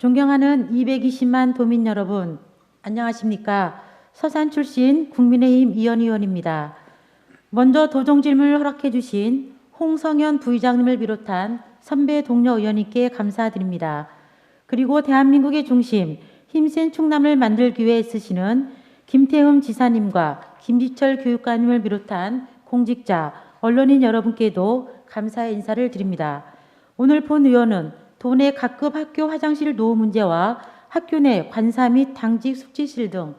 존경하는 220만 도민 여러분, 안녕하십니까? 서산 출신 국민의힘 이현희 의원입니다. 먼저 도정 질문을 허락해 주신 홍성현 부의장님을 비롯한 선배 동료 의원님께 감사드립니다. 그리고 대한민국의 중심, 힘센 충남을 만들기 위해 애쓰시는 김태흠 지사님과 김지철 교육관님을 비롯한 공직자, 언론인 여러분께도 감사의 인사를 드립니다. 오늘 본 의원은 도내 각급 학교 화장실 노후 문제와 학교 내 관사 및 당직 숙지실 등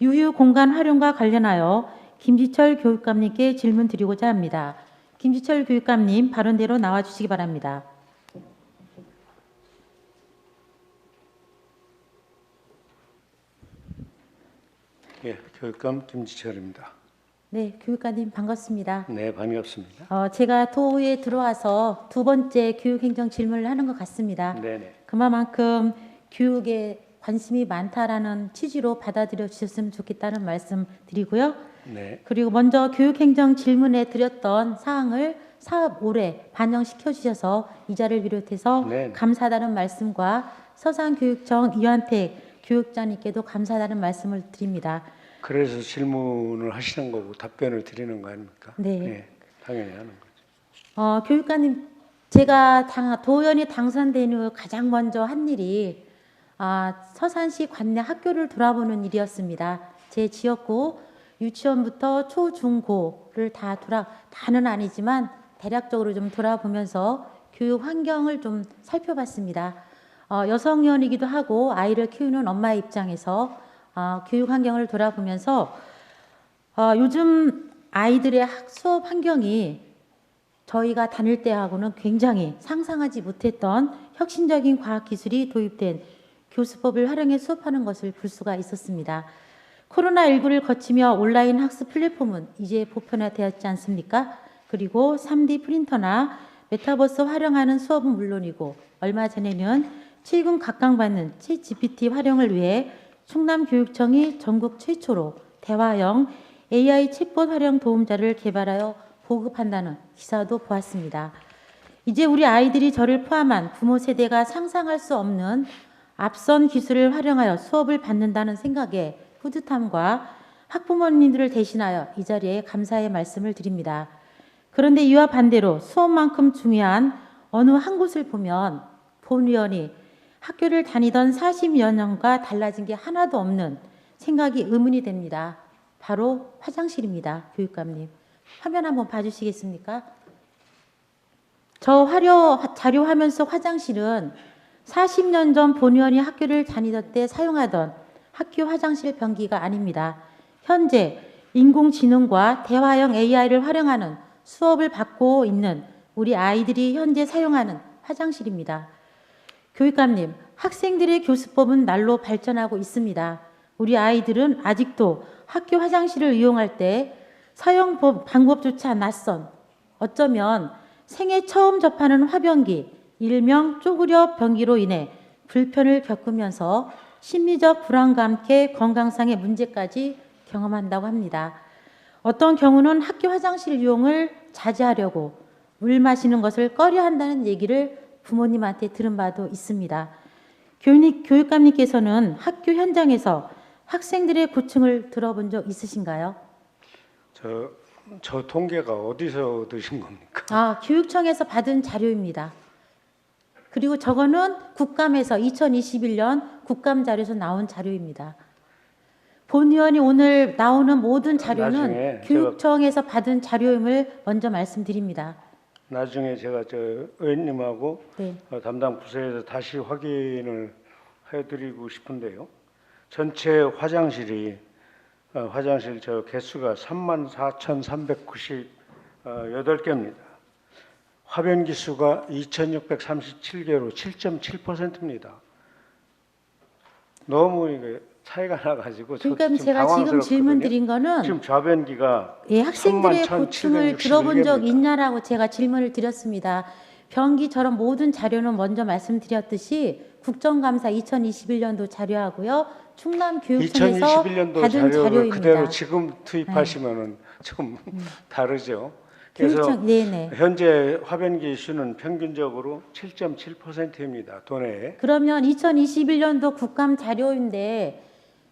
유휴 공간 활용과 관련하여 김지철 교육감님께 질문 드리고자 합니다. 김지철 교육감님 발언대로 나와주시기 바랍니다. 예, 교육감 김지철입니다. 네, 교육감님 반갑습니다. 네, 반갑습니다. 제가 도에 들어와서 두 번째 교육행정 질문을 하는 것 같습니다. 네네. 그만큼 교육에 관심이 많다라는 취지로 받아들여 주셨으면 좋겠다는 말씀 드리고요. 네. 그리고 먼저 교육행정 질문에 드렸던 사항을 사업 올해 반영시켜 주셔서 이 자리를 비롯해서 네. 감사하다는 말씀과 서산교육청 이완택 교육장님께도 감사하다는 말씀을 드립니다. 그래서 질문을 하시는 거고 답변을 드리는 거 아닙니까? 네. 네, 당연히 하는 거죠. 교육관님, 제가 도의원이 당선된 후 가장 먼저 한 일이 서산시 관내 학교를 돌아보는 일이었습니다. 제 지역구 유치원부터 초, 중, 고를 다는 아니지만 대략적으로 좀 돌아보면서 교육 환경을 좀 살펴봤습니다. 여성 의원이기도 하고 아이를 키우는 엄마의 입장에서 교육 환경을 돌아보면서 요즘 아이들의 수업 환경이 저희가 다닐 때하고는 굉장히 상상하지 못했던 혁신적인 과학기술이 도입된 교수법을 활용해 수업하는 것을 볼 수가 있었습니다. 코로나19를 거치며 온라인 학습 플랫폼은 이제 보편화되었지 않습니까? 그리고 3D 프린터나 메타버스 활용하는 수업은 물론이고 얼마 전에는 7군 각광받는 챗GPT 활용을 위해 충남교육청이 전국 최초로 대화형 AI 챗봇 활용 도움자를 개발하여 보급한다는 기사도 보았습니다. 이제 우리 아이들이 저를 포함한 부모 세대가 상상할 수 없는 앞선 기술을 활용하여 수업을 받는다는 생각에 뿌듯함과 학부모님들을 대신하여 이 자리에 감사의 말씀을 드립니다. 그런데 이와 반대로 수업만큼 중요한 어느 한 곳을 보면 본 의원이 학교를 다니던 40여 년과 달라진 게 하나도 없는 생각이 의문이 됩니다. 바로 화장실입니다. 교육감님. 화면 한번 봐주시겠습니까? 저 자료화면 속 화장실은 40년 전 본 의원이 학교를 다니던 때 사용하던 학교 화장실 변기가 아닙니다. 현재 인공지능과 대화형 AI를 활용하는 수업을 받고 있는 우리 아이들이 현재 사용하는 화장실입니다. 교육감님, 학생들의 교수법은 날로 발전하고 있습니다. 우리 아이들은 아직도 학교 화장실을 이용할 때 사용 방법조차 낯선, 어쩌면 생애 처음 접하는 화변기, 일명 쪼그려 변기로 인해 불편을 겪으면서 심리적 불안과 함께 건강상의 문제까지 경험한다고 합니다. 어떤 경우는 학교 화장실 이용을 자제하려고 물 마시는 것을 꺼려한다는 얘기를 부모님한테 들은 바도 있습니다. 교육감님께서는 학교 현장에서 학생들의 고충을 들어본 적 있으신가요? 저 통계가 어디서 드신 겁니까? 교육청에서 받은 자료입니다. 그리고 저거는 국감에서 2021년 국감 자료에서 나온 자료입니다. 본 의원이 오늘 나오는 모든 자료는 교육청에서 받은 자료임을 먼저 말씀드립니다. 나중에 제가 의원님하고 네. 담당 부서에서 다시 확인을 해드리고 싶은데요. 전체 화장실 개수가 34,398개입니다. 화변 기수가 2,637개로 7.7%입니다. 너무 이게 차이가 나가지고 그러니까 제가 지금 질문 드린 거는 지금 좌변기가 학생들의 고충을 들어본 적 있냐라고 제가 질문을 드렸습니다. 변기처럼 모든 자료는 먼저 말씀드렸듯이 국정감사 2021년도 자료하고요. 충남교육청에서 2021년도 받은 자료를 자료입니다. 그대로 지금 투입하시면은 좀 다르죠. 그래서 교육청 네네. 현재 화변기 수는 평균적으로 7.7%입니다. 도내에. 그러면 2021년도 국감 자료인데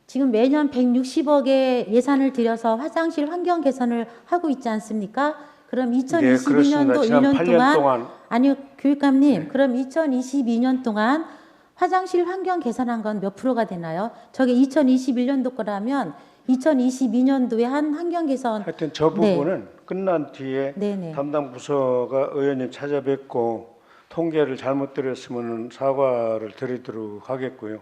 지금 매년 160억의 예산을 들여서 화장실 환경 개선을 하고 있지 않습니까? 그럼 네, 그렇습니다. 2022년도 지난 1년 8년 동안 아니요, 교육감님, 그럼 2022년 동안 화장실 환경 개선한 건 몇 프로가 되나요? 저게 2021년도 거라면 2022년도에 한 환경 개선 하여튼 저 네. 부분은 끝난 뒤에 네네. 담당 부서가 의원님 찾아뵙고 통계를 잘못 드렸으면 사과를 드리도록 하겠고요.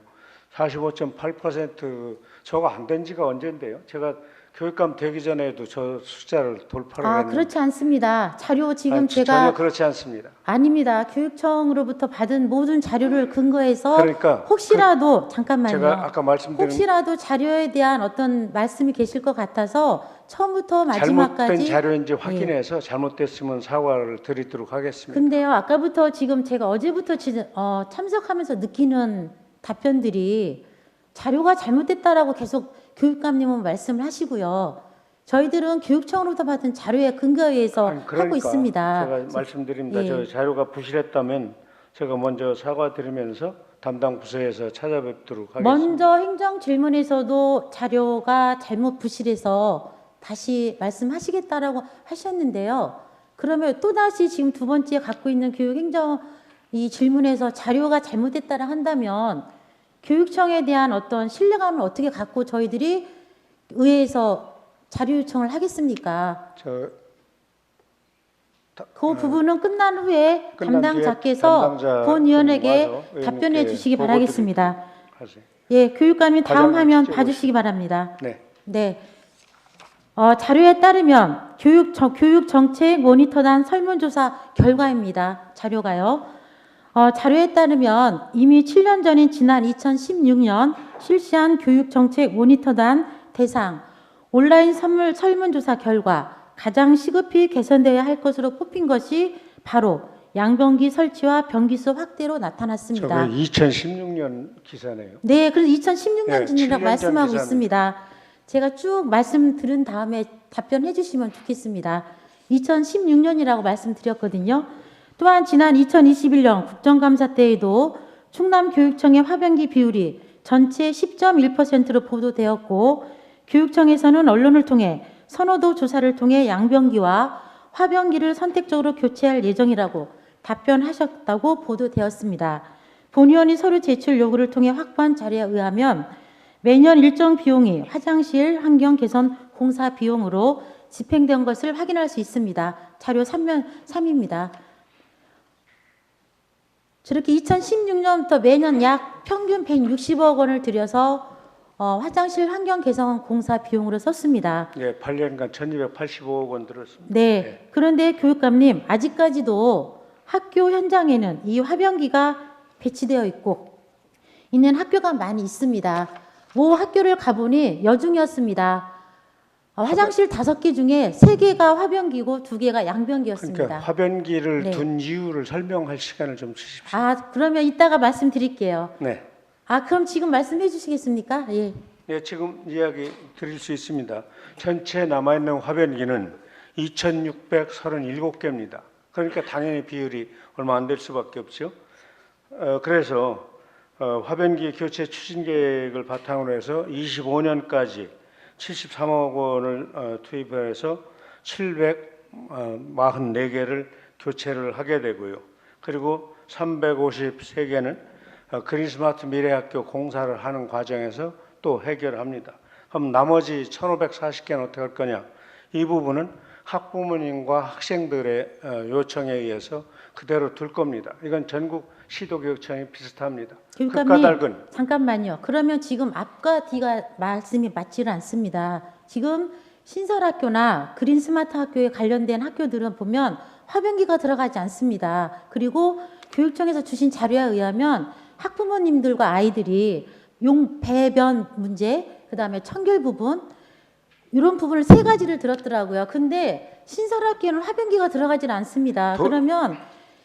45.8% 저거 안 된 지가 언젠데요? 제가 교육감 되기 전에도 저 숫자를 돌파를 했는데 그렇지 않습니다. 자료 지금 아니, 제가 전혀 그렇지 않습니다. 아닙니다. 교육청으로부터 받은 모든 자료를 근거해서 그러니까 혹시라도 잠깐만요. 제가 아까 말씀드린 혹시라도 자료에 대한 어떤 말씀이 계실 것 같아서 처음부터 잘못된 마지막까지 자료인지 예. 확인해서 잘못됐으면 사과를 드리도록 하겠습니다. 근데요, 아까부터 지금 제가 어제부터 참석하면서 느끼는 답변들이 자료가 잘못됐다라고 계속 교육감님은 말씀을 하시고요. 저희들은 교육청으로부터 받은 자료에 근거에 의해서 아니, 하고 있습니다. 제가 말씀드립니다. 예. 저 자료가 부실했다면 제가 먼저 사과드리면서 담당 부서에서 찾아뵙도록 하겠습니다. 먼저 행정 질문에서도 자료가 잘못 부실해서 다시 말씀하시겠다라고 하셨는데요. 그러면 또다시 지금 두 번째 갖고 있는 교육행정 이 질문에서 자료가 잘못됐다라 한다면 교육청에 대한 어떤 신뢰감을 어떻게 갖고 저희들이 의회에서 자료 요청을 하겠습니까? 그 부분은 끝난 후에 끝난 담당자께서 담당자 본 의원에게 와서 답변해 의원님께 주시기 보고 바라겠습니다. 하세요. 예, 교육감님 다음 과장님 화면 찍어보시죠. 봐주시기 바랍니다. 네. 네. 자료에 따르면 교육정책 모니터단 설문조사 결과입니다. 자료가요. 자료에 따르면 이미 7년 전인 지난 2016년 실시한 교육정책 모니터단 대상 온라인 설문조사 결과 가장 시급히 개선되어야 할 것으로 뽑힌 것이 바로 양변기 설치와 변기수 확대로 나타났습니다. 저게 2016년 기사네요. 네, 그래서 2016년 네, 진이라고 7년 말씀하고 전 있습니다. 제가 쭉 말씀 들은 다음에 답변해 주시면 좋겠습니다. 2016년이라고 말씀드렸거든요. 또한 지난 2021년 국정감사 때에도 충남교육청의 화변기 비율이 전체 10.1%로 보도되었고 교육청에서는 언론을 통해 선호도 조사를 통해 양변기와 화변기를 선택적으로 교체할 예정이라고 답변하셨다고 보도되었습니다. 본 의원이 서류 제출 요구를 통해 확보한 자료에 의하면 매년 일정 비용이 화장실 환경 개선 공사 비용으로 집행된 것을 확인할 수 있습니다. 자료 3입니다. 저렇게 2016년부터 매년 약 평균 160억 원을 들여서 화장실 환경 개선 공사 비용으로 썼습니다. 네, 8년간 1,285억 원 들었습니다. 네. 그런데 교육감님, 아직까지도 학교 현장에는 이 화변기가 배치되어 있는 학교가 많이 있습니다. 모 학교를 가보니 여중이었습니다. 화장실 5개 중에 3개가 화변기고 2개가 양변기였습니다. 그러니까 화변기를 네. 둔 이유를 설명할 시간을 좀 주십시오. 그러면 이따가 말씀드릴게요. 네. 그럼 지금 말씀해 주시겠습니까? 예. 네, 지금 이야기 드릴 수 있습니다. 전체 남아있는 화변기는 2,637개입니다. 그러니까 당연히 비율이 얼마 안 될 수밖에 없죠. 그래서 화변기 교체 추진 계획을 바탕으로 해서 25년까지 73억 원을 투입해서 744개를 교체를 하게 되고요. 그리고 353개는 그린스마트 미래학교 공사를 하는 과정에서 또 해결합니다. 그럼 나머지 1,540개는 어떻게 할 거냐? 이 부분은 학부모님과 학생들의 요청에 의해서 그대로 둘 겁니다. 이건 전국 시도교육청이 비슷합니다. 교육감님, 잠깐만요. 그러면 지금 앞과 뒤가 말씀이 맞지는 않습니다. 지금 신설학교나 그린스마트 학교에 관련된 학교들은 보면 화변기가 들어가지 않습니다. 그리고 교육청에서 주신 자료에 의하면 학부모님들과 아이들이 배변 문제, 그다음에 청결 부분 이런 부분을 3가지를 들었더라고요. 근데 신설학교는 화변기가 들어가지는 않습니다. 그러면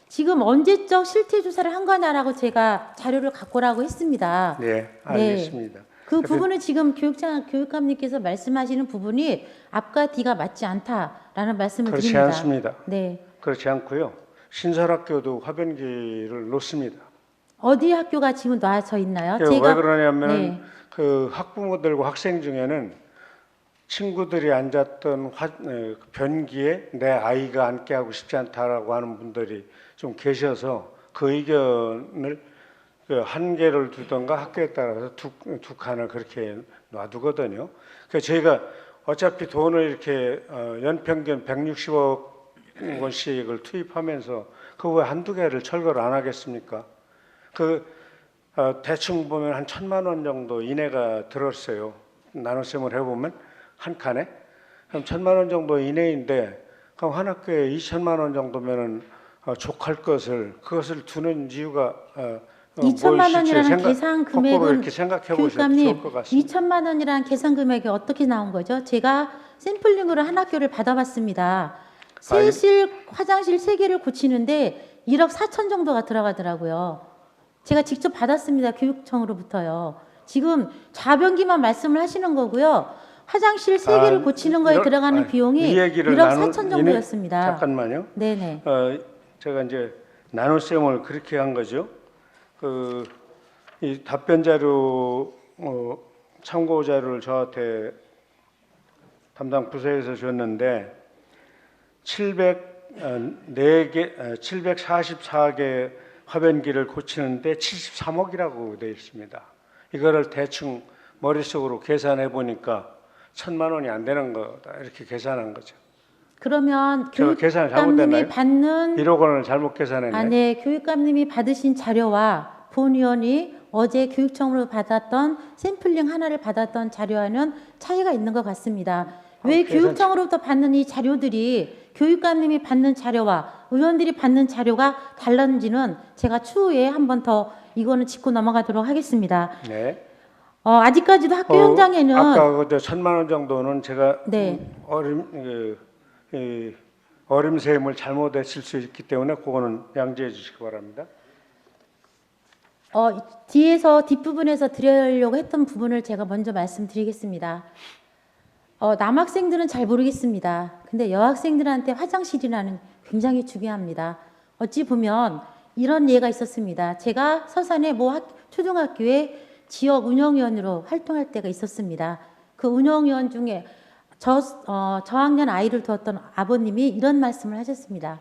지금 언제적 실태 조사를 한 거냐라고 제가 자료를 갖고 오라고 했습니다. 네, 알겠습니다. 그 부분은 지금 교육감님께서 말씀하시는 부분이 앞과 뒤가 맞지 않다. 있다라는 말씀을 그렇지 드립니다. 않습니다. 네. 그렇지 않고요. 신설학교도 화변기를 놓습니다. 어디 학교가 지금 놔져 있나요? 왜 그러냐면은 네. 그 학부모들과 학생 중에는 친구들이 앉았던 변기에 내 아이가 앉게 하고 싶지 않다라고 하는 분들이 좀 계셔서 그 의견을 그 한 개를 두던가 학교에 따라서 두 칸을 그렇게 놔두거든요. 그래서 저희가 어차피 돈을 이렇게 연평균 160억 원씩을 투입하면서 그 왜 한두 개를 철거를 안 하겠습니까? 대충 보면 한 1,000만 원 정도 이내가 들었어요. 나눗셈을 해보면 한 칸에 그럼 1,000만 원 정도 이내인데 그럼 한 학교에 2천만 원 정도면은 족할 그것을 두는 이유가 2천만 원이라는 계산 거꾸로 금액은 이렇게 생각해 보셔도 교육감님 좋을 것 같습니다. 2천만 원이라는 계산 금액이 어떻게 나온 거죠? 제가 샘플링으로 한 학교를 받아봤습니다. 세실 화장실 3개를 고치는데 1억 4천 정도가 들어가더라고요. 제가 직접 받았습니다. 교육청으로부터요. 지금 좌변기만 말씀을 하시는 거고요. 화장실 3개를 고치는 거에 들어가는 비용이 이 얘기를 1억 4천 정도였습니다. 잠깐만요. 네네. 제가 이제 나눗셈을 그렇게 한 거죠. 이 답변 자료 참고 자료를 저한테 담당 부서에서 줬는데 744개 화변기를 고치는데 73억이라고 되어 있습니다. 이거를 대충 머릿속으로 계산해 보니까 1,000만 원이 안 되는 거다 이렇게 계산한 거죠. 그러면 제가 계산을 교육감님이 잘못됐나요? 받는 1억 원을 잘못 계산했네. 네, 교육감님이 받으신 자료와 본위원이 어제 교육청으로 받았던 샘플링 하나를 받았던 자료와는 차이가 있는 것 같습니다. 왜 교육청으로부터 받는 이 자료들이 교육감님이 받는 자료와 의원들이 받는 자료가 달랐는지는 제가 추후에 한 번 더 이거는 짚고 넘어가도록 하겠습니다. 네. 아직까지도 학교 현장에는 아까 그 1,000만 원 정도는 제가 네. 어림셈을 잘못했을 수 있기 때문에 그거는 양지해 주시기 바랍니다. 뒤에서 뒷부분에서 드리려고 했던 부분을 제가 먼저 말씀드리겠습니다. 남학생들은 잘 모르겠습니다. 근데 여학생들한테 화장실이라는 굉장히 중요합니다. 어찌 보면 이런 예가 있었습니다. 제가 서산의 모 초등학교에 지역 운영위원으로 활동할 때가 있었습니다. 그 운영위원 중에 저학년 아이를 두었던 아버님이 이런 말씀을 하셨습니다.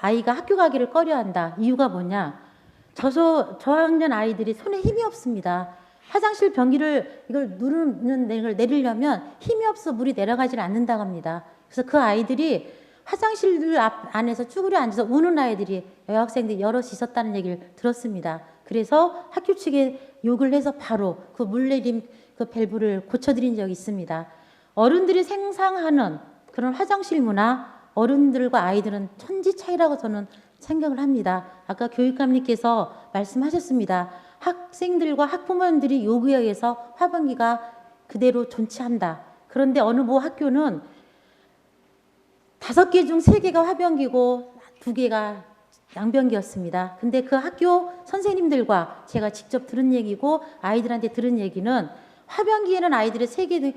아이가 학교 가기를 꺼려한다. 이유가 뭐냐? 저학년 아이들이 손에 힘이 없습니다. 화장실 변기를 이걸 누르는 걸 내리려면 힘이 없어 물이 내려가질 않는다고 합니다. 그래서 그 아이들이 화장실 안에서 쭈그려 앉아서 우는 아이들이 여학생들이 여럿이 있었다는 얘기를 들었습니다. 그래서 학교 측에 욕을 해서 바로 그 물내림 그 밸브를 고쳐드린 적이 있습니다. 어른들이 생상하는 그런 화장실 문화, 어른들과 아이들은 천지 차이라고 저는 생각을 합니다. 아까 교육감님께서 말씀하셨습니다. 학생들과 학부모님들이 요구에 의해서 화변기가 그대로 존치한다. 그런데 어느 모 학교는 5개 중 3개가 화변기고 2개가 양변기였습니다. 근데 그 학교 선생님들과 제가 직접 들은 얘기고 아이들한테 들은 얘기는 화변기에는 아이들의 3개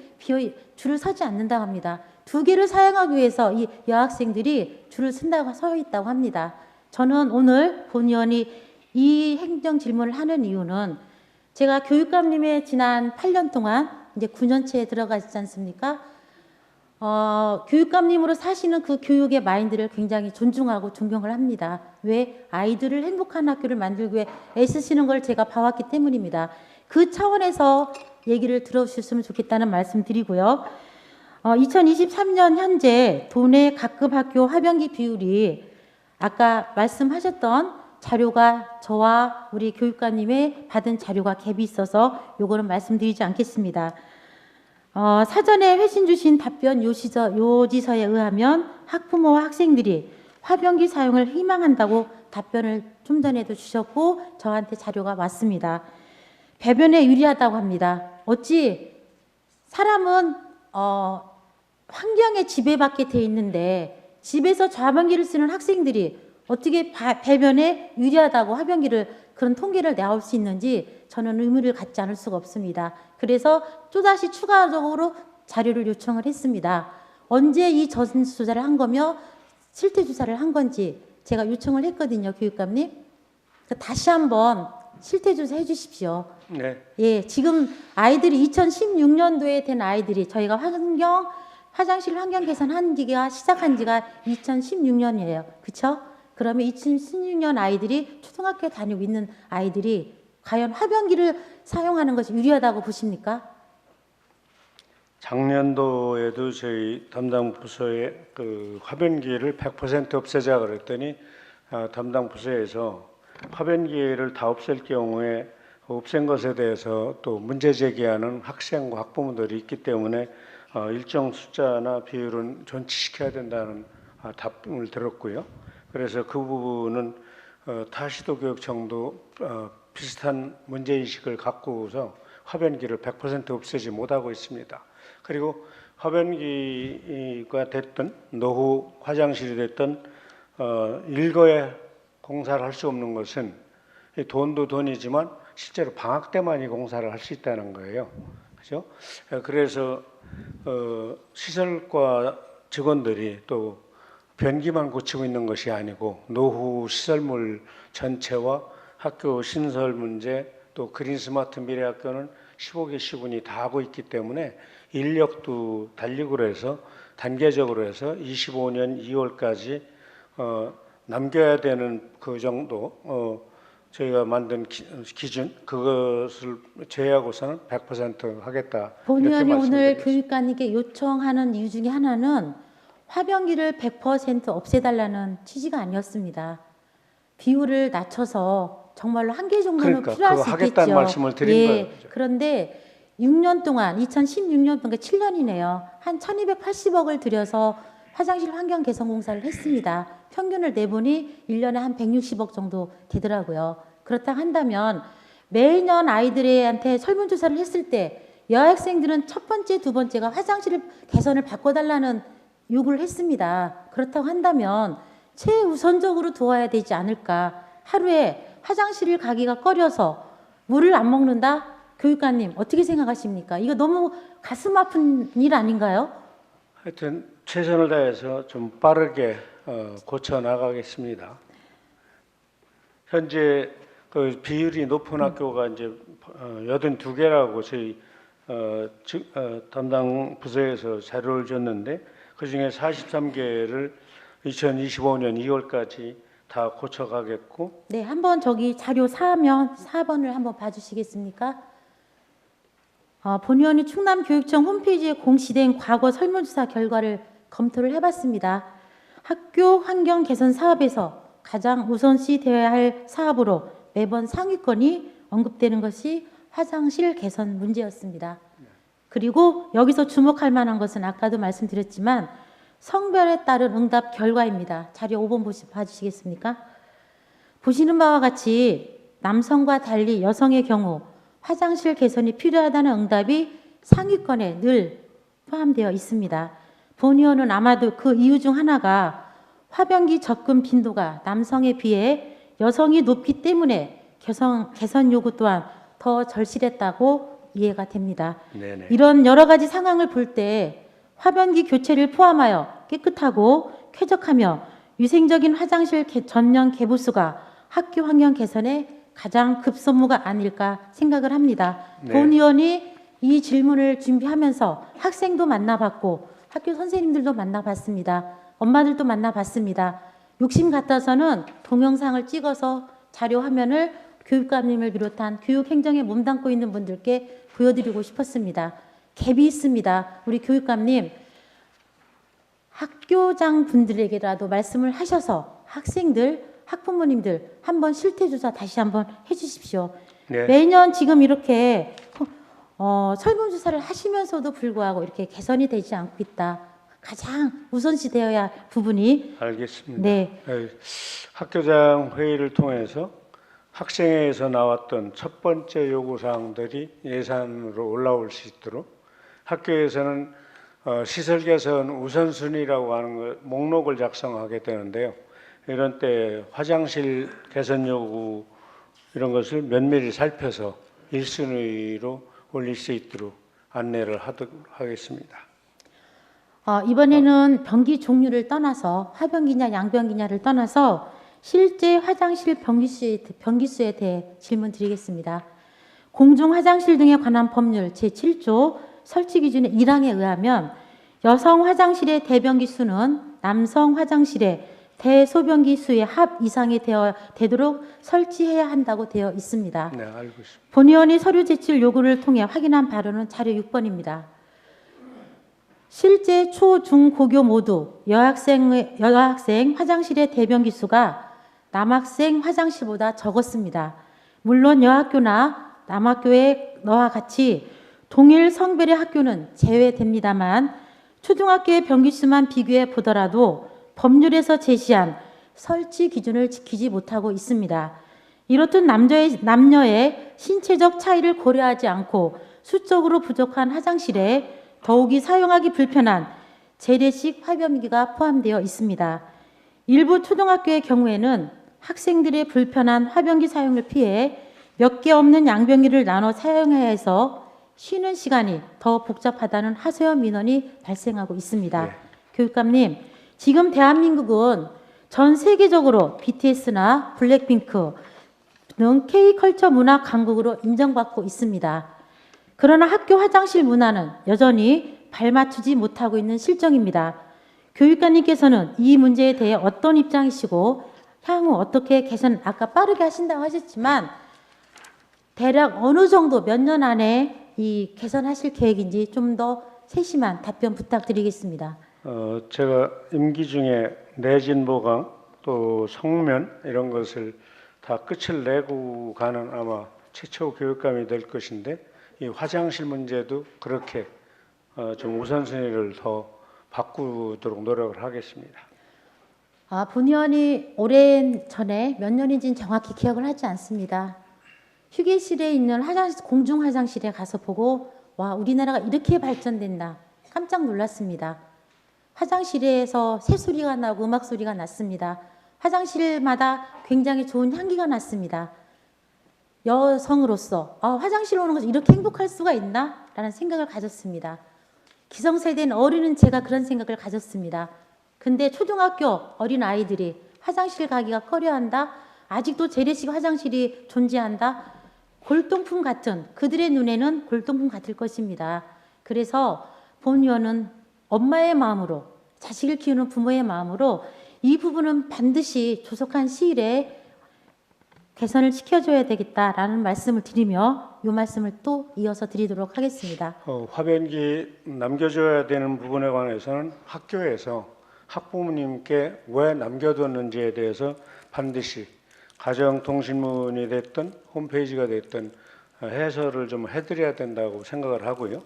줄을 서지 않는다고 합니다. 2개를 사용하기 위해서 이 여학생들이 줄을 쓴다고 서 있다고 합니다. 저는 오늘 본위원이 이 행정 질문을 하는 이유는 제가 교육감님의 지난 8년 동안 이제 9년째에 들어가 있지 않습니까? 교육감님으로 사시는 그 교육의 마인드를 굉장히 존중하고 존경을 합니다. 왜? 아이들을 행복한 학교를 만들기 위해 애쓰시는 걸 제가 봐왔기 때문입니다. 그 차원에서 얘기를 들어주셨으면 좋겠다는 말씀 드리고요. 2023년 현재 도내 각급 학교 화변기 비율이 아까 말씀하셨던 자료가 저와 우리 교육감님의 받은 자료가 갭이 있어서 요거는 말씀드리지 않겠습니다. 사전에 회신 주신 답변 요지서에 의하면 학부모와 학생들이 화변기 사용을 희망한다고 답변을 좀 전에도 주셨고 저한테 자료가 왔습니다. 배변에 유리하다고 합니다. 어찌 사람은 환경에 지배받게 돼 있는데 집에서 좌변기를 쓰는 학생들이 어떻게 배변에 유리하다고 화변기를 그런 통계를 나올 수 있는지 저는 의문을 갖지 않을 수가 없습니다. 그래서 또다시 추가적으로 자료를 요청을 했습니다. 언제 이 전수조사를 한 거며 실태조사를 한 건지 제가 요청을 했거든요, 교육감님. 다시 한번 실태조사 해주십시오. 네. 예, 지금 아이들이 2016년도에 된 아이들이 저희가 화장실 환경 개선한 지가 시작한 지가 2016년이에요. 그렇죠? 그러면 2016년 아이들이 초등학교 다니고 있는 아이들이 과연 화변기를 사용하는 것이 유리하다고 보십니까? 작년도에도 저희 담당 부서에 그 화변기를 100% 없애자 그랬더니 담당 부서에서 화변기를 다 없앨 경우에 없앤 것에 대해서 또 문제 제기하는 학생과 학부모들이 있기 때문에 일정 숫자나 비율은 존치시켜야 된다는 답을 들었고요. 그래서 그 부분은 타시도교육청도 비슷한 문제의식을 갖고서 화변기를 100% 없애지 못하고 있습니다. 그리고 화변기가 됐든 노후 화장실이 됐든 일거에 공사를 할 수 없는 것은 돈도 돈이지만 실제로 방학 때만 이 공사를 할 수 있다는 거예요. 그렇죠? 그래서 시설과 직원들이 또 변기만 고치고 있는 것이 아니고 노후 시설물 전체와 학교 신설 문제 또 그린 스마트 미래학교는 15개 시군이 다 하고 있기 때문에 인력도 달리고 해서 단계적으로 해서 25년 2월까지 남겨야 되는 그 정도 저희가 만든 기준 그것을 제외하고서는 100% 하겠다. 본의원이 오늘 교육관님께 요청하는 이유 중에 하나는 화변기를 100% 없애달라는 취지가 아니었습니다. 비율을 낮춰서 정말로 한 개 정도는 그러니까 필요할 그거 수 하겠다는 있겠죠. 말씀을 드린 예, 거예요. 그런데 6년 동안 2016년 그러니까 7년이네요. 한 1280억을 들여서 화장실 환경 개선 공사를 했습니다. 평균을 내보니 1년에 한 160억 정도 되더라고요. 그렇다 한다면 매년 아이들한테 설문조사를 했을 때 여학생들은 첫 번째, 두 번째가 화장실 개선을 바꿔달라는 요구를 했습니다. 그렇다고 한다면 최우선적으로 도와야 되지 않을까. 하루에 화장실을 가기가 꺼려서 물을 안 먹는다? 교육관님 어떻게 생각하십니까? 이거 너무 가슴 아픈 일 아닌가요? 하여튼 최선을 다해서 좀 빠르게 고쳐 나가겠습니다. 현재 그 비율이 높은 학교가 이제 82개라고 저희 담당 부서에서 자료를 줬는데 그 중에 43개를 2025년 2월까지 다 고쳐가겠고. 네, 한번 저기 자료 4번을 한번 봐주시겠습니까? 본의원이 충남교육청 홈페이지에 공시된 과거 설문조사 결과를 검토를 해봤습니다. 학교 환경 개선 사업에서 가장 우선시 되어야 할 사업으로 매번 상위권이 언급되는 것이 화장실 개선 문제였습니다. 그리고 여기서 주목할 만한 것은 아까도 말씀드렸지만 성별에 따른 응답 결과입니다. 자료 5번 봐주시겠습니까? 보시는 바와 같이 남성과 달리 여성의 경우 화장실 개선이 필요하다는 응답이 상위권에 늘 포함되어 있습니다. 본의원은 아마도 그 이유 중 하나가 화변기 접근 빈도가 남성에 비해 여성이 높기 때문에 개선 요구 또한 더 절실했다고 이해가 됩니다. 네네. 이런 여러 가지 상황을 볼 때 화변기 교체를 포함하여 깨끗하고 쾌적하며 위생적인 화장실 전면 개부수가 학교 환경 개선에 가장 급선무가 아닐까 생각을 합니다. 네. 본의원이 이 질문을 준비하면서 학생도 만나봤고 학교 선생님들도 만나봤습니다. 엄마들도 만나봤습니다. 욕심 같아서는 동영상을 찍어서 자료 화면을 교육감님을 비롯한 교육행정에 몸담고 있는 분들께 보여드리고 싶었습니다. 갭이 있습니다. 우리 교육감님, 학교장 분들에게라도 말씀을 하셔서 학생들, 학부모님들 한번 실태조사 다시 한번 해주십시오. 네. 매년 지금 이렇게 설문조사를 하시면서도 불구하고 이렇게 개선이 되지 않고 있다. 가장 우선시 되어야 할 부분이. 알겠습니다. 네. 학교장 회의를 통해서 학생회에서 나왔던 첫 번째 요구사항들이 예산으로 올라올 수 있도록 학교에서는 시설 개선 우선순위라고 하는 것, 목록을 작성하게 되는데요. 이런 때 화장실 개선 요구 이런 것을 면밀히 살펴서 1순위로 올릴 수 있도록 안내를 하도록 하겠습니다. 이번에는 변기 종류를 떠나서 화변기냐 양변기냐를 떠나서 실제 화장실 변기수에 대해 질문 드리겠습니다. 공중 화장실 등에 관한 법률 제7조 설치 기준의 1항에 의하면 여성 화장실의 대변기 수는 남성 화장실의 대소변기 수의 합 이상이 되도록 설치해야 한다고 되어 있습니다. 네, 알고 있습니다. 본 의원이 서류 제출 요구를 통해 확인한 바로는 자료 6번입니다. 실제 초, 중, 고교 모두 여학생 화장실의 대변기 수가 남학생 화장실보다 적었습니다. 물론 여학교나 남학교의 너와 같이 동일 성별의 학교는 제외됩니다만 초등학교의 변기수만 비교해 보더라도 법률에서 제시한 설치 기준을 지키지 못하고 있습니다. 이렇듯 남녀의 신체적 차이를 고려하지 않고 수적으로 부족한 화장실에 더욱이 사용하기 불편한 재래식 화변기가 포함되어 있습니다. 일부 초등학교의 경우에는 학생들의 불편한 화변기 사용을 피해 몇 개 없는 양변기를 나눠 사용해야 해서 쉬는 시간이 더 복잡하다는 하소연 민원이 발생하고 있습니다. 네. 교육감님, 지금 대한민국은 전 세계적으로 BTS나 블랙핑크 등 K컬처 문화 강국으로 인정받고 있습니다. 그러나 학교 화장실 문화는 여전히 발맞추지 못하고 있는 실정입니다. 교육관님께서는 이 문제에 대해 어떤 입장이시고 향후 어떻게 개선, 아까 빠르게 하신다고 하셨지만 대략 어느 정도 몇 년 안에 이 개선하실 계획인지 좀 더 세심한 답변 부탁드리겠습니다. 제가 임기 중에 내진 보강 또 성면 이런 것을 다 끝을 내고 가는 아마 최초 교육감이 될 것인데 이 화장실 문제도 그렇게 좀 우선순위를 더 바꾸도록 노력을 하겠습니다. 본 의원이 오랜 전에 몇 년인지는 정확히 기억을 하지 않습니다. 휴게실에 있는 공중 화장실에 가서 보고 와, 우리나라가 이렇게 발전된다. 깜짝 놀랐습니다. 화장실에서 새소리가 나고 음악 소리가 났습니다. 화장실마다 굉장히 좋은 향기가 났습니다. 여성으로서 화장실 오는 것이 이렇게 행복할 수가 있나? 라는 생각을 가졌습니다. 기성세대인 어린은 제가 그런 생각을 가졌습니다. 근데 초등학교 어린 아이들이 화장실 가기가 꺼려한다? 아직도 재래식 화장실이 존재한다? 골동품 같은, 그들의 눈에는 골동품 같을 것입니다. 그래서 본 의원은 엄마의 마음으로, 자식을 키우는 부모의 마음으로 이 부분은 반드시 조속한 시일에 개선을 시켜줘야 되겠다라는 말씀을 드리며 이 말씀을 또 이어서 드리도록 하겠습니다. 화변기 남겨줘야 되는 부분에 관해서는 학교에서 학부모님께 왜 남겨뒀는지에 대해서 반드시 가정통신문이 됐든 홈페이지가 됐든 해설을 좀 해드려야 된다고 생각을 하고요.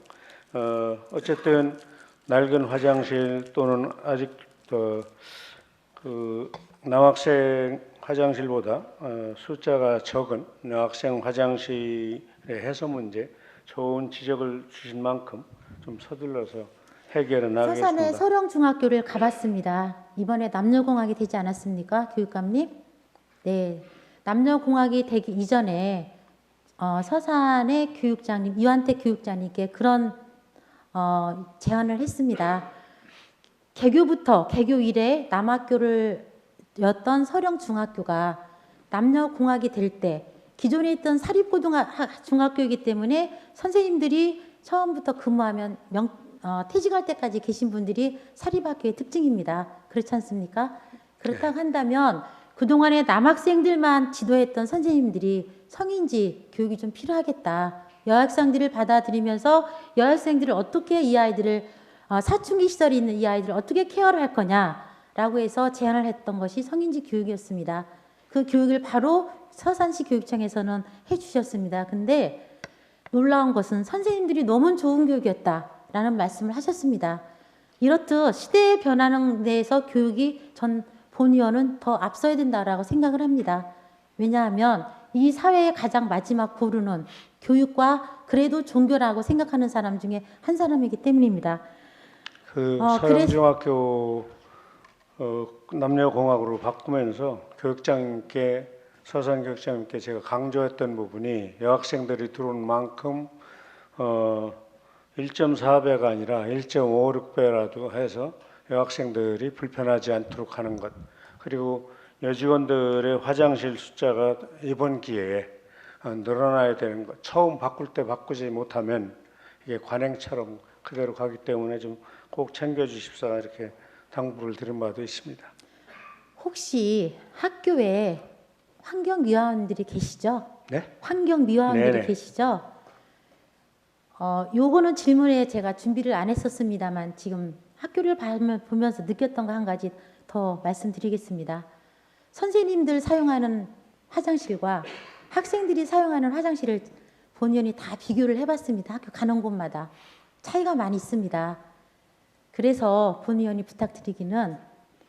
어쨌든 낡은 화장실 또는 아직 그 남학생 화장실보다 숫자가 적은 여학생 화장실의 해소 문제 좋은 지적을 주신 만큼 좀 서둘러서 해결은 하겠습니다. 서산의 서령중학교를 가봤습니다. 이번에 남녀공학이 되지 않았습니까, 교육감님? 네, 남녀공학이 되기 이전에 서산의 교육장님, 이완택 교육장님께 그런 제안을 했습니다. 개교 이래 남학교였던 서령중학교가 남녀공학이 될 때 기존에 있던 사립고등중학교이기 때문에 선생님들이 처음부터 근무하면 퇴직할 때까지 계신 분들이 사립학교의 특징입니다. 그렇지 않습니까? 그렇다고 한다면 그동안에 남학생들만 지도했던 선생님들이 성인지 교육이 좀 필요하겠다. 여학생들을 받아들이면서 여학생들을 어떻게 이 아이들을 사춘기 시절에 있는 이 아이들을 어떻게 케어를 할 거냐라고 해서 제안을 했던 것이 성인지 교육이었습니다. 그 교육을 바로 서산시 교육청에서는 해주셨습니다. 근데 놀라운 것은 선생님들이 너무 좋은 교육이었다라는 말씀을 하셨습니다. 이렇듯 시대의 변화는 데에서 교육이 본 의원은 더 앞서야 된다라고 생각을 합니다. 왜냐하면 이 사회의 가장 마지막 보루는 교육과 그래도 종교라고 생각하는 사람 중에 한 사람이기 때문입니다. 서령중학교 남녀공학으로 바꾸면서 교육장님께 서산 교육장님께 제가 강조했던 부분이 여학생들이 들어오는 만큼 1.4배가 아니라 1.56배라도 해서 여학생들이 불편하지 않도록 하는 것, 그리고 여직원들의 화장실 숫자가 이번 기회에 늘어나야 되는 것. 처음 바꿀 때 바꾸지 못하면 이게 관행처럼 그대로 가기 때문에 좀 꼭 챙겨주십사 이렇게 당부를 드린 바도 있습니다. 혹시 학교에 환경미화원들이 계시죠? 네? 환경미화원들이 네네. 계시죠? 요거는 질문에 제가 준비를 안 했었습니다만 지금 학교를 보면서 느꼈던 거 한 가지 더 말씀드리겠습니다. 선생님들 사용하는 화장실과 학생들이 사용하는 화장실을 본의원이 다 비교를 해봤습니다. 학교 가는 곳마다 차이가 많이 있습니다. 그래서 본의원이 부탁드리기는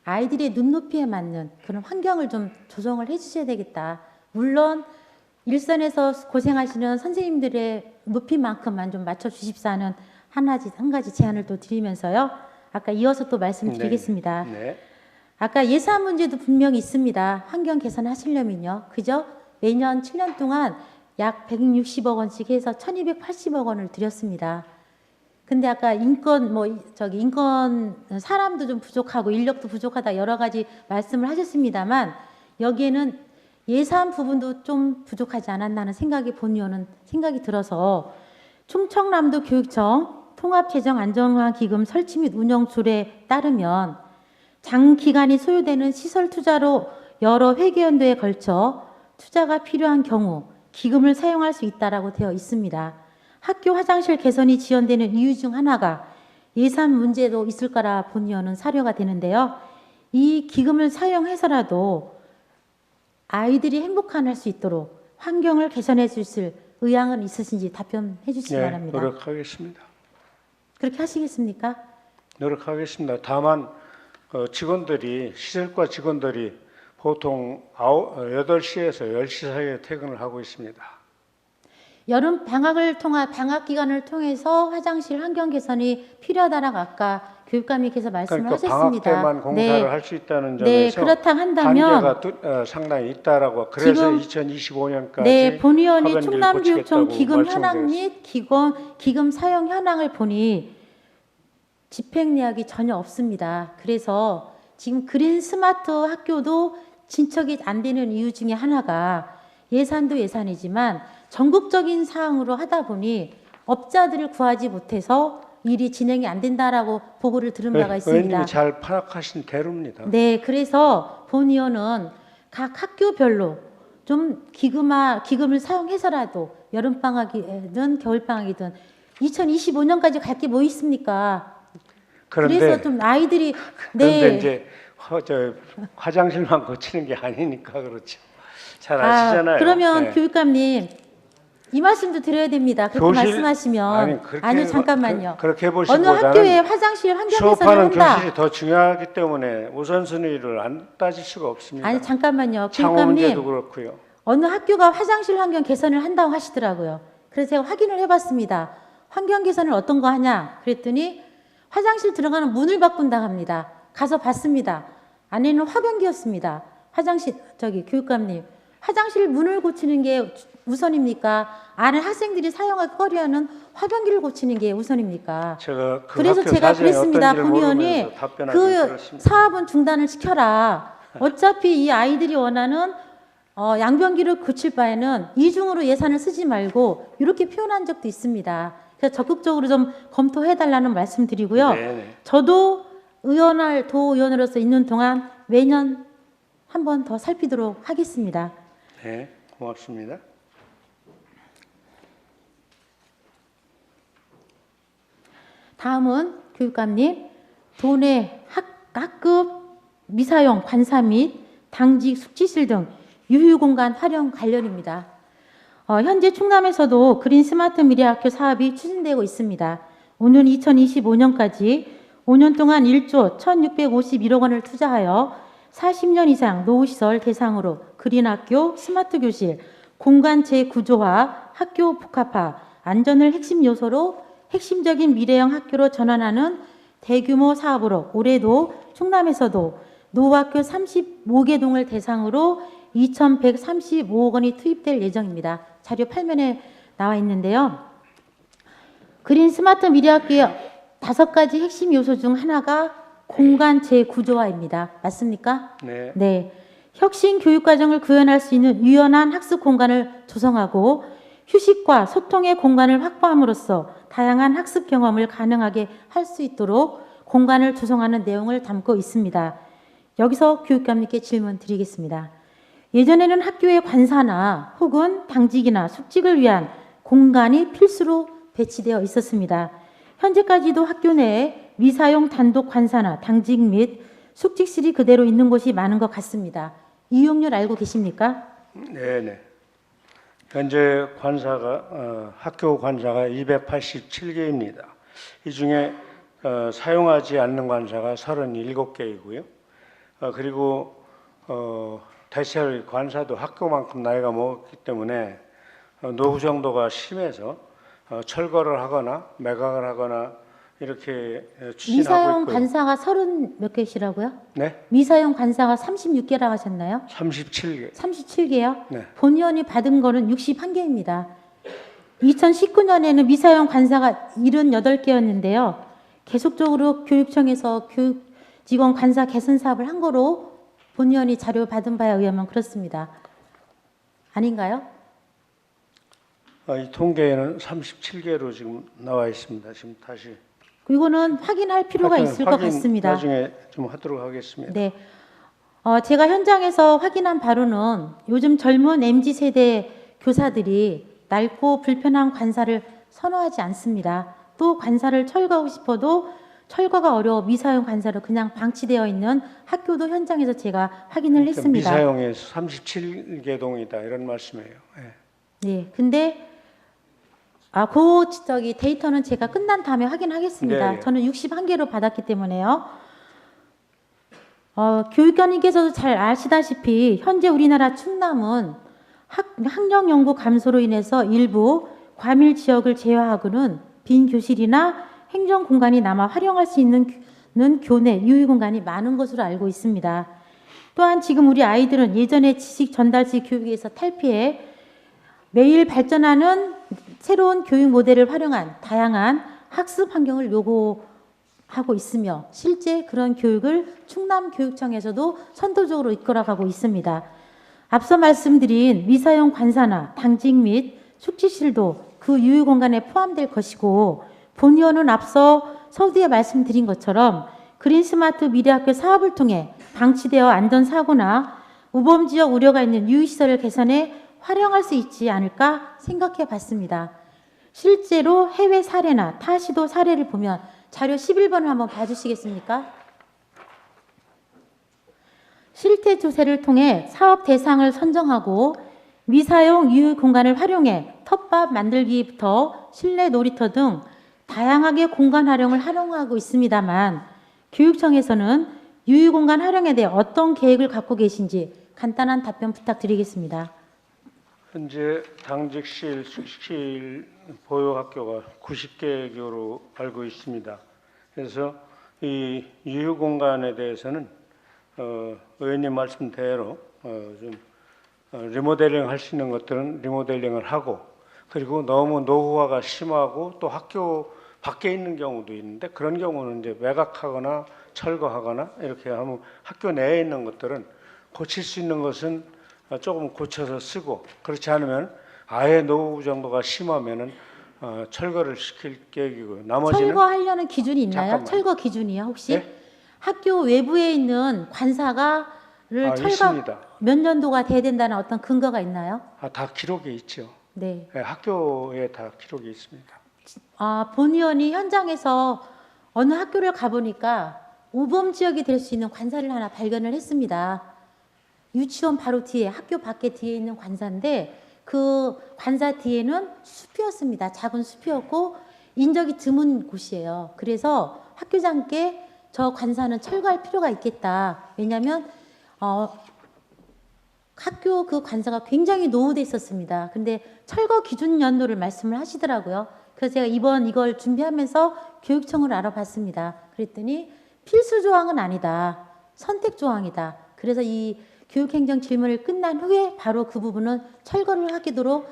아이들의 눈높이에 맞는 그런 환경을 좀 조정을 해주셔야 되겠다. 물론 일선에서 고생하시는 선생님들의 높이만큼만 좀 맞춰주십사는 한 가지 제안을 또 드리면서요. 아까 이어서 또 말씀드리겠습니다. 네. 아까 예산 문제도 분명히 있습니다. 환경 개선하시려면요. 그죠? 매년 7년 동안 약 160억 원씩 해서 1280억 원을 드렸습니다. 근데 아까 인권 사람도 좀 부족하고 인력도 부족하다 여러 가지 말씀을 하셨습니다만 여기에는 예산 부분도 좀 부족하지 않았나는 본의원은 생각이 들어서 충청남도 교육청 통합재정안정화기금 설치 및 운영 조례에 따르면 장기간이 소요되는 시설 투자로 여러 회계연도에 걸쳐 투자가 필요한 경우 기금을 사용할 수 있다라고 되어 있습니다. 학교 화장실 개선이 지연되는 이유 중 하나가 예산 문제도 있을 거라 본의원은 사료가 되는데요. 이 기금을 사용해서라도 아이들이 행복할 수 있도록 환경을 개선해 주실 의향은 있으신지 답변해 주시기 바랍니다. 노력하겠습니다. 그렇게 하시겠습니까? 노력하겠습니다. 다만 시설과 직원들이 보통 8시에서 10시 사이에 퇴근을 하고 있습니다. 여름 방학 기간을 통해서 화장실 환경 개선이 필요하다라고 아까 교육감님께서 말씀을 그러니까 하셨습니다. 방학 때만 공사를 할 수 있다는 네, 점에서 그렇다 한다면 한계가 상당히 있다라고. 그래서 지금 2025년까지 네, 본의원이 학원비를 충남교육청 고치겠다고 기금 현황 말씀드렸습니다. 및 기금 사용 현황을 보니 집행 내역이 전혀 없습니다. 그래서 지금 그린 스마트 학교도 진척이 안 되는 이유 중에 하나가 예산도 예산이지만 전국적인 사항으로 하다 보니 업자들을 구하지 못해서 일이 진행이 안 된다라고 보고를 들은 바가 있습니다. 의원님이 잘 파악하신 대로입니다. 네, 그래서 본의원은 각 학교별로 좀 기금을 사용해서라도 여름방학이든 겨울방학이든 2025년까지 갈 게 뭐 있습니까? 그래서 그런데 좀 아이들이 그런데 이제 화장실만 고치는 게 아니니까 그렇죠. 잘 아시잖아요. 그러면 네. 교육감님 이 말씀도 드려야 됩니다. 그렇게 말씀하시면 아니 잠깐만요. 그렇게 어느 해보시기보다는 학교에 화장실 환경 개선을 수업하는 한다. 교실이 더 중요하기 때문에 우선순위를 안 따질 수가 없습니다. 아니 잠깐만요. 창호 문제도 교육감님 그렇고요. 어느 학교가 화장실 환경 개선을 한다고 하시더라고요. 그래서 제가 확인을 해봤습니다. 환경 개선을 어떤 거 하냐 그랬더니 화장실 들어가는 문을 바꾼다 합니다. 가서 봤습니다. 안에는 화변기였습니다. 교육감님 화장실 문을 고치는 게 우선입니까? 안에 학생들이 사용하기 꺼려하는 화변기를 고치는 게 우선입니까? 그래서 제가 그랬습니다. 본의원이 그 사업은 중단을 시켜라. 어차피 이 아이들이 원하는 양변기를 고칠 바에는 이중으로 예산을 쓰지 말고 이렇게 표현한 적도 있습니다. 그래서 적극적으로 좀 검토해달라는 말씀드리고요. 네네. 저도 도의원으로서 있는 동안 매년 한 번 더 살피도록 하겠습니다. 네, 고맙습니다. 다음은 교육감님, 도내 학급 미사용 관사 및 당직 숙지실 등 유휴공간 활용 관련입니다. 현재 충남에서도 그린 스마트 미래학교 사업이 추진되고 있습니다. 오는 2025년까지 5년 동안 1조 1,651억 원을 투자하여 40년 이상 노후시설 대상으로 그린 학교, 스마트 교실, 공간 재구조화, 학교 복합화, 안전을 핵심 요소로 핵심적인 미래형 학교로 전환하는 대규모 사업으로 올해도 충남에서도 노후학교 35개 동을 대상으로 2,135억 원이 투입될 예정입니다. 자료 8면에 나와 있는데요. 그린 스마트 미래학교의 5가지 핵심 요소 중 하나가 공간 재구조화입니다. 맞습니까? 네. 네. 혁신 교육 과정을 구현할 수 있는 유연한 학습 공간을 조성하고 휴식과 소통의 공간을 확보함으로써 다양한 학습 경험을 가능하게 할 수 있도록 공간을 조성하는 내용을 담고 있습니다. 여기서 교육감님께 질문 드리겠습니다. 예전에는 학교의 관사나 혹은 당직이나 숙직을 위한 공간이 필수로 배치되어 있었습니다. 현재까지도 학교 내에 미사용 단독 관사나 당직 및 숙직실이 그대로 있는 곳이 많은 것 같습니다. 이용률 알고 계십니까? 네. 현재 관사가 학교 관사가 287개입니다. 이 중에 사용하지 않는 관사가 37개이고요. 그리고 대체로 관사도 학교만큼 나이가 먹었기 때문에 노후 정도가 심해서 철거를 하거나 매각을 하거나 이렇게 추진하고 미사용 있고요. 관사가 30 몇 개시라고요? 네, 미사용 관사가 36개라고 하셨나요? 37개. 37개요? 네. 본의원이 받은 거는 61개입니다. 2019년에는 미사용 관사가 78개였는데요. 계속적으로 교육청에서 교육 직원 관사 개선 사업을 한 거로 본의원이 자료 받은 바에 의하면 그렇습니다. 아닌가요? 이 통계에는 37개로 지금 나와 있습니다. 지금 다시 이거는 확인할 필요가 있을 것 확인 같습니다. 나중에 좀 하도록 하겠습니다. 네. 제가 현장에서 확인한 바로는 요즘 젊은 MZ세대 교사들이 낡고 불편한 관사를 선호하지 않습니다. 또 관사를 철거하고 싶어도 철거가 어려워 미사용 관사로 그냥 방치되어 있는 학교도 현장에서 제가 확인을 그러니까 했습니다. 미사용에서 37개 동이다 이런 말씀이에요. 네. 네. 근데 저기 데이터는 제가 끝난 다음에 확인하겠습니다. 네. 저는 61개로 받았기 때문에요. 교육감님께서도 잘 아시다시피 현재 우리나라 충남은 학령 연구 감소로 인해서 일부 과밀 지역을 제외하고는 빈 교실이나 행정 공간이 남아 활용할 수 있는 교내 유휴 공간이 많은 것으로 알고 있습니다. 또한 지금 우리 아이들은 예전의 지식 전달식 교육에서 탈피해 매일 발전하는 새로운 교육 모델을 활용한 다양한 학습 환경을 요구하고 있으며 실제 그런 교육을 충남교육청에서도 선도적으로 이끌어가고 있습니다. 앞서 말씀드린 미사용 관사나 당직 및 숙직실도 그 유휴 공간에 포함될 것이고 본의원은 앞서 서두에 말씀드린 것처럼 그린스마트 미래학교 사업을 통해 방치되어 안전사고나 우범지역 우려가 있는 유휴시설을 개선해 활용할 수 있지 않을까 생각해 봤습니다. 실제로 해외 사례나 타 시도 사례를 보면 자료 11번을 한번 봐주시겠습니까? 실태 조사를 통해 사업 대상을 선정하고 미사용 유휴 공간을 활용해 텃밭 만들기부터 실내 놀이터 등 다양하게 공간 활용을 활용하고 있습니다만 교육청에서는 유휴 공간 활용에 대해 어떤 계획을 갖고 계신지 간단한 답변 부탁드리겠습니다. 현재 당직실, 숙식실 보유 학교가 90개교로 알고 있습니다. 그래서 이 유휴 공간에 대해서는 의원님 말씀대로 좀 리모델링 할 수 있는 것들은 리모델링을 하고 그리고 너무 노후화가 심하고 또 학교 밖에 있는 경우도 있는데 그런 경우는 이제 매각하거나 철거하거나 이렇게 하면 학교 내에 있는 것들은 고칠 수 있는 것은 조금 고쳐서 쓰고 그렇지 않으면 아예 노후 정도가 심하면은 철거를 시킬 계획이고요. 나머지는 철거하려는 기준이 있나요? 잠깐만요. 철거 기준이요? 혹시 네? 학교 외부에 있는 관사가를 철거 있습니다. 몇 년도가 돼야 된다는 어떤 근거가 있나요? 다 기록에 있죠. 네. 네, 학교에 다 기록이 있습니다. 본의원이 현장에서 어느 학교를 가보니까 우범 지역이 될 수 있는 관사를 하나 발견을 했습니다. 유치원 바로 뒤에 학교 밖에 뒤에 있는 관사인데 그 관사 뒤에는 숲이었습니다. 작은 숲이었고 인적이 드문 곳이에요. 그래서 학교장께 저 관사는 철거할 필요가 있겠다. 왜냐하면 학교 그 관사가 굉장히 노후돼 있었습니다. 근데 철거 기준 연도를 말씀을 하시더라고요. 그래서 제가 이번 이걸 준비하면서 교육청을 알아봤습니다. 그랬더니 필수 조항은 아니다. 선택 조항이다. 그래서 이 교육행정 질문을 끝난 후에 바로 그 부분은 철거를 하도록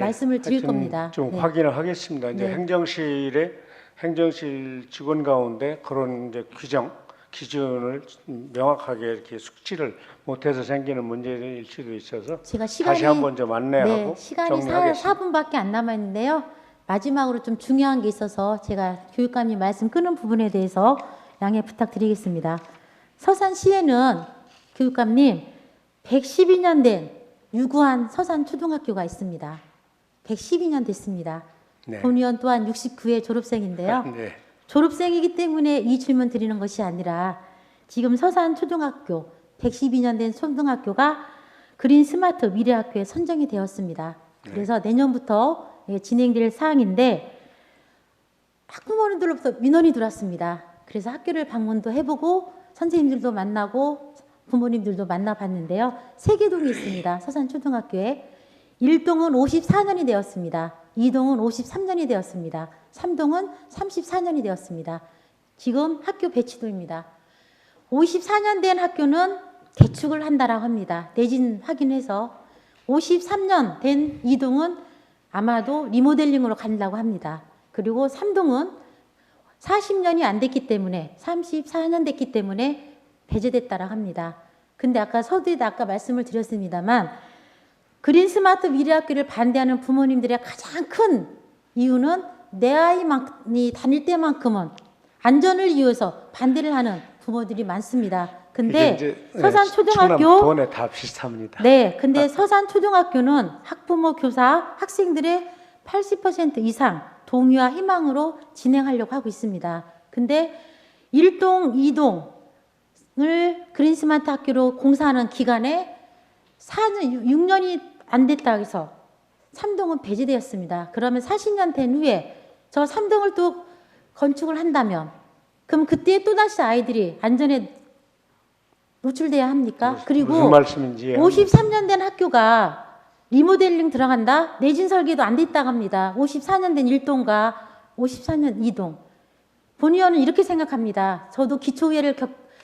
말씀을 드릴 하여튼 겁니다. 좀 네. 확인을 하겠습니다. 이제 네. 행정실 직원 가운데 그런 이제 기준을 명확하게 이렇게 숙지를 못해서 생기는 문제일 수도 있어서 제가 시간이 다시 한번 좀 안내하고 네, 시간이 정리하겠습니다. 4분밖에 안 남았는데요. 마지막으로 좀 중요한 게 있어서 제가 교육감님 말씀 끊은 부분에 대해서 양해 부탁드리겠습니다. 서산시에는 교육감님 112년 된 유구한 서산초등학교가 있습니다. 112년 됐습니다. 네. 본의원 또한 69회 졸업생인데요. 네. 졸업생이기 때문에 이 질문 드리는 것이 아니라 지금 서산초등학교 112년 된 초등학교가 그린 스마트 미래학교에 선정이 되었습니다. 그래서 내년부터 진행될 사항인데 학부모님들로부터 민원이 들어왔습니다. 그래서 학교를 방문도 해보고 선생님들도 만나고 부모님들도 만나봤는데요. 3개 동이 있습니다. 서산초등학교에 1동은 54년이 되었습니다. 2동은 53년이 되었습니다. 3동은 34년이 되었습니다. 지금 학교 배치도입니다. 54년 된 학교는 개축을 한다라고 합니다. 내진 확인해서 53년 된 2동은 아마도 리모델링으로 간다고 합니다. 그리고 3동은 40년이 안 됐기 때문에 34년 됐기 때문에 배제됐다라고 합니다. 근데 아까 서두에도 아까 말씀을 드렸습니다만 그린 스마트 미래학교를 반대하는 부모님들의 가장 큰 이유는 내 아이만이 다닐 때만큼은 안전을 이유해서 반대를 하는 부모들이 많습니다. 근데 서산 초등학교 돈에 다 비슷합니다. 네, 근데 서산 초등학교는 학부모, 교사, 학생들의 80% 이상 동의와 희망으로 진행하려고 하고 있습니다. 근데 1동, 2동을 그린 스마트 학교로 공사하는 기간에 6년이 안 됐다 해서 3동은 배제되었습니다. 그러면 40년 된 후에 저 3동을 또 건축을 한다면 그럼 그때 또다시 아이들이 안전에 노출돼야 합니까? 그리고 무슨 말씀인지 53년 된 학교가 리모델링 들어간다? 내진 설계도 안 됐다고 합니다. 54년 된 1동과 54년 2동. 본의원은 이렇게 생각합니다. 저도 기초회를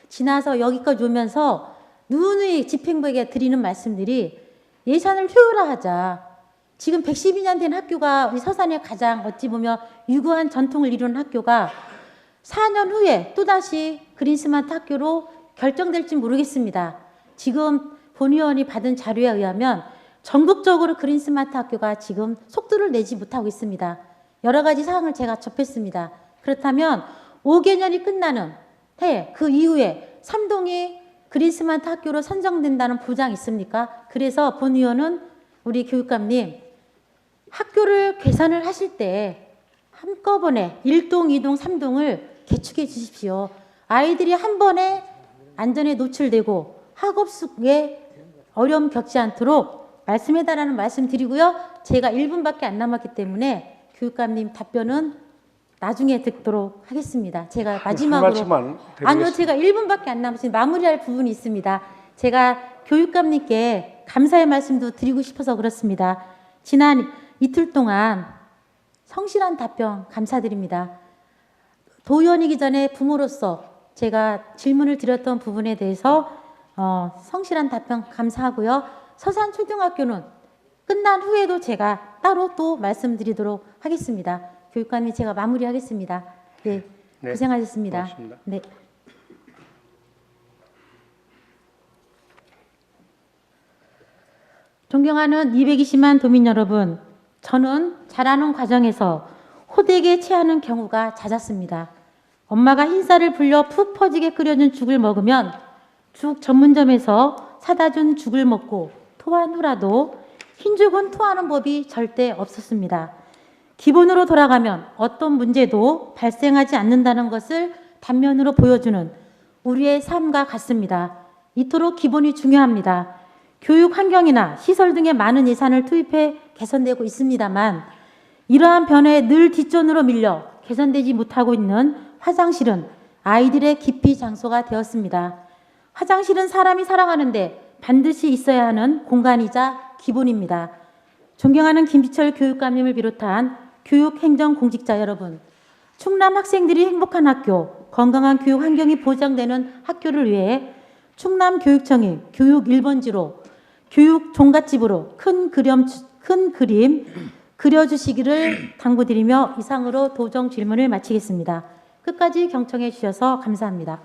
지나서 여기까지 오면서 누누이 집행부에게 드리는 말씀들이 예산을 효율화하자. 지금 112년 된 학교가 우리 서산의 가장 어찌 보면 유구한 전통을 이루는 학교가 4년 후에 또다시 그린 스마트 학교로 결정될지 모르겠습니다. 지금 본의원이 받은 자료에 의하면 전국적으로 그린 스마트 학교가 지금 속도를 내지 못하고 있습니다. 여러 가지 사항을 제가 접했습니다. 그렇다면 5개년이 끝나는 해 그 이후에 3동이 그린 스마트 학교로 선정된다는 보장이 있습니까? 그래서 본의원은 우리 교육감님 학교를 개선을 하실 때 한꺼번에 1동, 2동, 3동을 개축해 주십시오. 아이들이 한 번에 안전에 노출되고 학업수에 어려움 겪지 않도록 말씀해달라는 말씀 드리고요. 제가 1분밖에 안 남았기 때문에 교육감님 답변은 나중에 듣도록 하겠습니다. 제가 마지막으로 아니요, 제가 1분밖에 안 남았으니 마무리할 부분이 있습니다. 제가 교육감님께 감사의 말씀도 드리고 싶어서 그렇습니다. 지난 이틀 동안 성실한 답변 감사드립니다. 도의원이기 전에 부모로서 제가 질문을 드렸던 부분에 대해서 성실한 답변 감사하고요. 서산초등학교는 끝난 후에도 제가 따로 또 말씀드리도록 하겠습니다. 교육감님 제가 마무리하겠습니다. 네, 네, 고생하셨습니다. 고맙습니다. 네. 존경하는 220만 도민 여러분, 저는 자라는 과정에서 호되게 체하는 경우가 잦았습니다. 엄마가 흰쌀을 불려 푹 퍼지게 끓여준 죽을 먹으면 죽 전문점에서 사다 준 죽을 먹고 토한 후라도 흰죽은 토하는 법이 절대 없었습니다. 기본으로 돌아가면 어떤 문제도 발생하지 않는다는 것을 단면으로 보여주는 우리의 삶과 같습니다. 이토록 기본이 중요합니다. 교육 환경이나 시설 등에 많은 예산을 투입해 개선되고 있습니다만 이러한 변화에 늘 뒷전으로 밀려 개선되지 못하고 있는 화장실은 아이들의 기피 장소가 되었습니다. 화장실은 사람이 살아가는데 반드시 있어야 하는 공간이자 기본입니다. 존경하는 김지철 교육감님을 비롯한 교육행정공직자 여러분, 충남 학생들이 행복한 학교, 건강한 교육 환경이 보장되는 학교를 위해 충남교육청이 교육 1번지로 교육 종갓집으로 큰 그림 큰 그림 그려주시기를 당부드리며 이상으로 도정 질문을 마치겠습니다. 끝까지 경청해 주셔서 감사합니다.